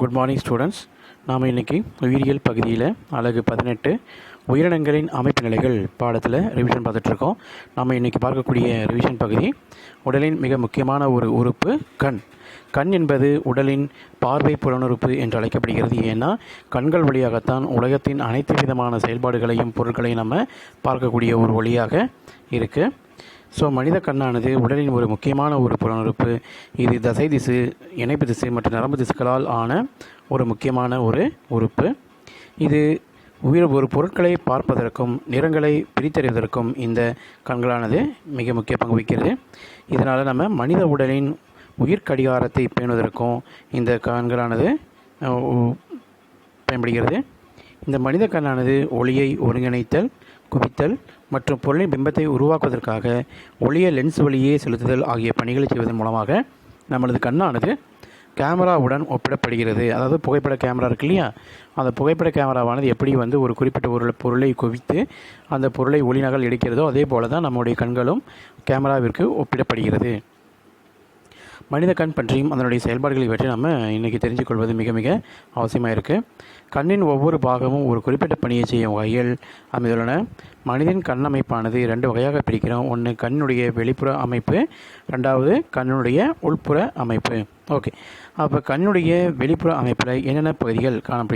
Good morning students. நாம் இன்றைக்கி உயிரியல் பகுதியில் அலகு 18 உயிரினங்களின் அமைப்பு நிலைகள் பாடத்தில் ரிவிஷன் பார்த்துட்ருக்கோம். நாம் இன்றைக்கி பார்க்கக்கூடிய ரிவிஷன் பகுதி உடலின் மிக முக்கியமான ஒரு உறுப்பு கண். கண் என்பது உடலின் பார்வை புலனுறுப்பு என்று அழைக்கப்படுகிறது. ஏன்னா கண்கள் வழியாகத்தான் உலகத்தின் அனைத்து விதமான செயல்பாடுகளையும் பொருட்களையும் நம்ம பார்க்கக்கூடிய ஒரு வழியாக இருக்குது. ஸோ மனித கண்ணானது உடலின் ஒரு முக்கியமான ஒரு புலனுறுப்பு. இது தசை திசு, இணைப்பு திசு மற்றும் நரம்பு திசுக்களால் ஆன ஒரு முக்கியமான ஒரு உறுப்பு. இது ஒரு பொருட்களை பார்ப்பதற்கும் நிறங்களை பிரித்தறிவதற்கும் இந்த கண்களானது மிக முக்கிய பங்கு வகிக்கிறது. இதனால் நம்ம மனித உடலின் உயிர்கடிகாரத்தை பேணுவதற்கும் இந்த கண்களானது பயன்படுகிறது. இந்த மனித கண்ணானது ஒளியை ஒருங்கிணைத்தல், குவித்தல் மற்றும் பொருளின் பிம்பத்தை உருவாக்குவதற்காக ஒளியை லென்ஸ் வழியே செலுத்துதல் ஆகிய பணிகளை செய்வதன் மூலமாக நம்மளது கண்ணானது கேமராவுடன் ஒப்பிடப்படுகிறது. அதாவது புகைப்பட கேமரா இருக்கு இல்லையா, அந்த புகைப்பட கேமராவானது எப்படி ஒரு குறிப்பிட்ட ஒரு பொருளை குவித்து அந்த பொருளை ஒளிநகல் எடுக்கிறதோ அதே போல தான் நம்முடைய கண்களும் கேமராவிற்கு ஒப்பிடப்படுகிறது. மனித கண் பற்றியும் அதனுடைய செயல்பாடுகளை பற்றி நம்ம இன்றைக்கி தெரிஞ்சுக்கொள்வது மிக மிக அவசியமாக இருக்குது. கண்ணின் ஒவ்வொரு பாகமும் ஒரு குறிப்பிட்ட பணியை செய்யும் வகையில் அமைந்துள்ளன. மனிதன் கண்ணமைப்பானது 2 வகையாக பிரிக்கிறோம். ஒன்று கண்ணுடைய வெளிப்புற அமைப்பு, ரெண்டாவது கண்ணுடைய உள்புற அமைப்பு. ஓகே, அப்போ கண்ணுடைய வெளிப்புற அமைப்பில் என்னென்ன பகுதிகள் காணப்படுகிறது?